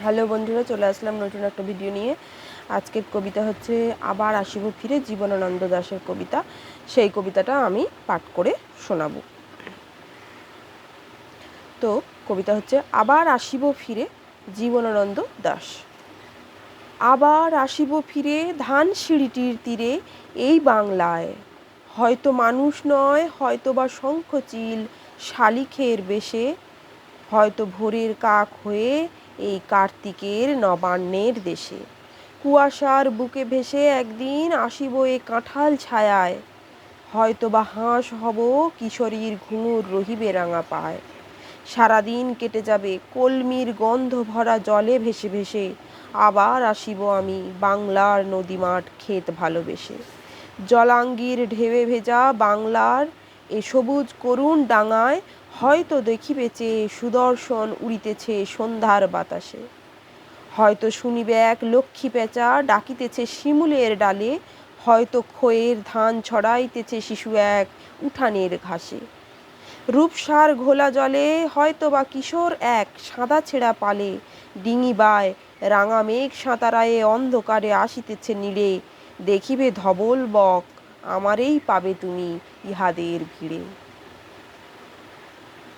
Hello বন্ধুরা, চলে আসলাম নতুন একটা ভিডিও নিয়ে। আজকের কবিতা হচ্ছে আবার আসিব ফিরে, জীবনানন্দ দাশের কবিতা। সেই কবিতাটা আমি পাঠ করে শোনাবো। তো কবিতা হচ্ছে আবার আসিব ফিরে, জীবনানন্দ দাশ। আবার আসিব ফিরে ধানসিঁড়িটির তীরে, এই বাংলায়। হয়তো মানুষ নয়, হয়তো বা শঙ্খচিল শালিখের বেশে, হয়তো ভোরের কাক হয়ে এই কার্তিকের নবান্নের দেশে। কুয়াশার বুকে ভেসে একদিন আসিব এ কাঁঠাল ছায়ায়, হয়তো বা হাঁস হব কিশোরীর ঘুঙুর রহিবে রাঙা পায়। সারাদিন কেটে যাবে কলমির গন্ধ ভরা জলে ভেসে ভেসে, আবার আসিব আমি বাংলার নদীমাঠ ক্ষেত ভালোবেসে। জলাঙ্গির ঢেউয়ে ভেজা বাংলার এ সবুজ করুণ ডাঙায়, হয়তো দেখিবে চেয়ে সুদর্শন উড়িতেছে সন্ধ্যার বাতাসে। হয়তো শুনিবে এক লক্ষ্মী পেঁচা ডাকিতেছে শিমুলের ডালে, হয়তো খয়ের ধান ছড়াইতেছে শিশু এক উঠানের ঘাসে। রূপসার ঘোলা জলে হয়তো বা কিশোর এক সাদা ছেঁড়া পালে, ডিঙি বায় রাঙা মেঘ সাঁতারায়ে অন্ধকারে আসিতেছে নীড়ে, দেখিবে ধবল বক আমারেই পাবে তুমি ইহাদের ভিড়ে।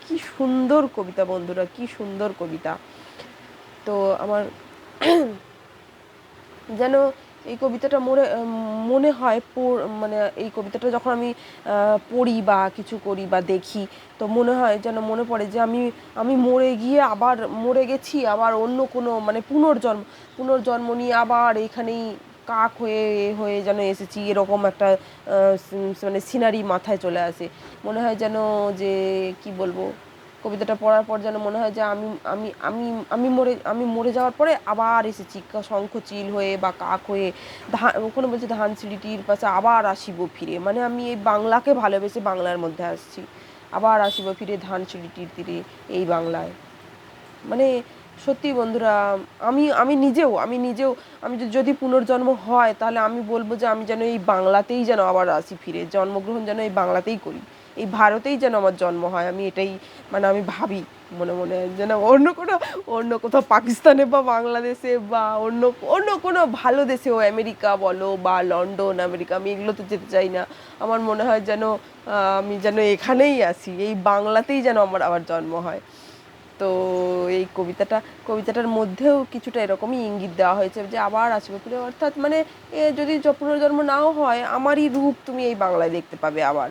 কি সুন্দর কবিতা বন্ধুরা, কি সুন্দর কবিতা। তো আমার যেন এই কবিতাটা মনে হয় মানে এই কবিতাটা যখন আমি পড়ি বা কিছু করি বা দেখি, তো মনে হয় যেন মনে পড়ে যে আমি আমি মরে গিয়ে আবার মরে গেছি, আবার অন্য কোনো মানে পুনর্জন্ম নিয়ে আবার এখানেই কাক হয়ে হয়ে যেন এসেছি, এরকম একটা মানে সিনারি মাথায় চলে আসে। মনে হয় যেন যে কি বলবো, কবিতাটা পড়ার পর যেন মনে হয় যে আমি আমি আমি আমি মরে যাওয়ার পরে আবার এসেছি শঙ্খচিল হয়ে বা কাক হয়ে। ওখানে বলছে ধানসিঁড়িটির পাশে আবার আসিব ফিরে, মানে আমি এই বাংলাকে ভালোবেসে বাংলার মধ্যে আসছি। আবার আসিব ফিরে ধানসিঁড়িটির তীরে এই বাংলায়। মানে সত্যি বন্ধুরা, আমি নিজেও আমি যদি পুনর্জন্ম হয়, তাহলে আমি বলবো যে আমি যেন এই বাংলাতেই যেন আবার আসি ফিরে, জন্মগ্রহণ যেন এই বাংলাতেই করি, এই ভারতেই যেন আমার জন্ম হয়। আমি এটাই মানে আমি ভাবি মনে মনে, যেন অন্য কোথাও পাকিস্তানে বা বাংলাদেশে বা অন্য অন্য কোনো ভালো দেশেও, আমেরিকা বলো বা লন্ডন আমেরিকা, আমি এগুলোতে যেতে চাই না। আমার মনে হয় যেন আমি যেন এখানেই আসি, এই বাংলাতেই যেন আমার আবার জন্ম হয়। তো এই কবিতাটার মধ্যেও কিছুটা এরকমই ইঙ্গিত দেওয়া হয়েছে যে আবার আসবে ফিরে, অর্থাৎ মানে যদি পুনর্জন্ম নাও হয়, আমারই রূপ তুমি এই বাংলায় দেখতে পাবে আবার।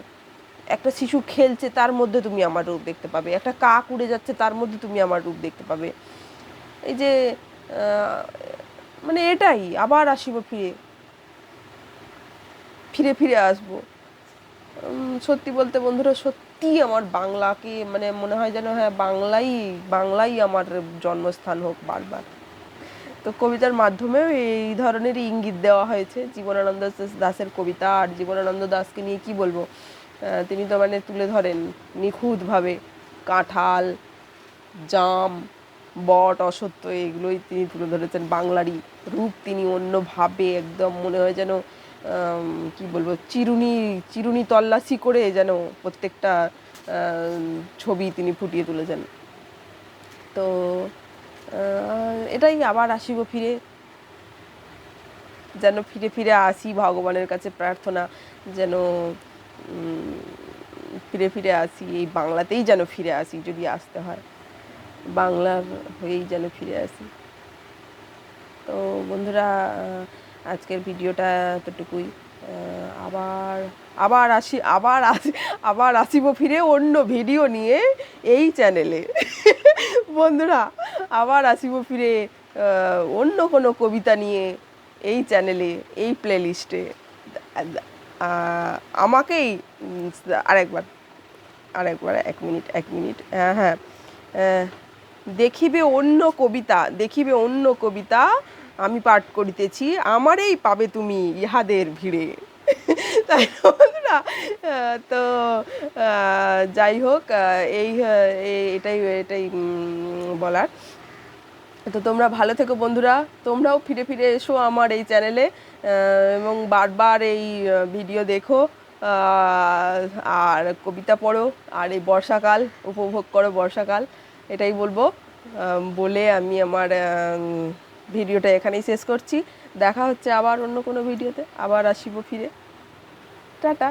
একটা শিশু খেলছে, তার মধ্যে তুমি আমার রূপ দেখতে পাবে। একটা কাক উড়ে যাচ্ছে, তার মধ্যে তুমি আমার রূপ দেখতে পাবে। এই যে মানে এটাই আবার আসিব ফিরে, ফিরে ফিরে আসবো। সত্যি বলতে বন্ধুরা, সত্যি আমার বাংলাকে মানে মনে হয় যেন হ্যাঁ, বাংলাই বাংলাই আমার জন্মস্থান হোক বারবার। তো কবিতার মাধ্যমেও এই ধরনেরই ইঙ্গিত দেওয়া হয়েছে। জীবনানন্দ দাশের কবিতা, আর জীবনানন্দ দাশকে নিয়ে কি বলবো, তিনি তো মানে তুলে ধরেন নিখুঁতভাবে কাঁঠাল, জাম, বট, অশ্বত্থ, এগুলোই তিনি তুলে ধরেছেন। বাংলারই রূপ তিনি অন্যভাবে একদম মনে হয় যেন কি বলবো, চিরুনি চিরুনি তল্লাশি করে যেন প্রত্যেকটা ছবি তিনি ফুটিয়ে তুলেছেন। তো এটাই আবার আসিব ফিরে, যেন ফিরে ফিরে আসি, ভগবানের কাছে প্রার্থনা যেন ফিরে ফিরে আসি, এই বাংলাতেই যেন ফিরে আসি, যদি আসতে হয় বাংলার হয়েই যেন ফিরে আসি। তো বন্ধুরা, আজকের ভিডিওটা এতটুকুই। আবার আবার আসি আবার আসি আবার আসিব ফিরে অন্য ভিডিও নিয়ে এই চ্যানেলে। বন্ধুরা, আবার আসিব ফিরে অন্য কোনো কবিতা নিয়ে এই চ্যানেলে, এই প্লেলিস্টে। আমাকেই আরেকবার আরেকবার 1 মিনিট হ্যাঁ হ্যাঁ, দেখিবে অন্য কবিতা আমি পাঠ করিতেছি, আমারেই পাবে তুমি ইহাদের ভিড়ে। তাই না বন্ধুরা? তো যাই হোক, এটাই এটাই বলার। তো তোমরা ভালো থেকো বন্ধুরা, তোমরাও ফিরে ফিরে এসো আমার এই চ্যানেলে, এবং বারবার এই ভিডিও দেখো, আর কবিতা পড়ো, আর এই বর্ষাকাল উপভোগ করো বর্ষাকাল, এটাই বলবো। বলে আমি আমার ভিডিওটা এখানেই শেষ করছি। দেখা হচ্ছে আবার অন্য কোনো ভিডিওতে, আবার আসিব ফিরে। টাটা।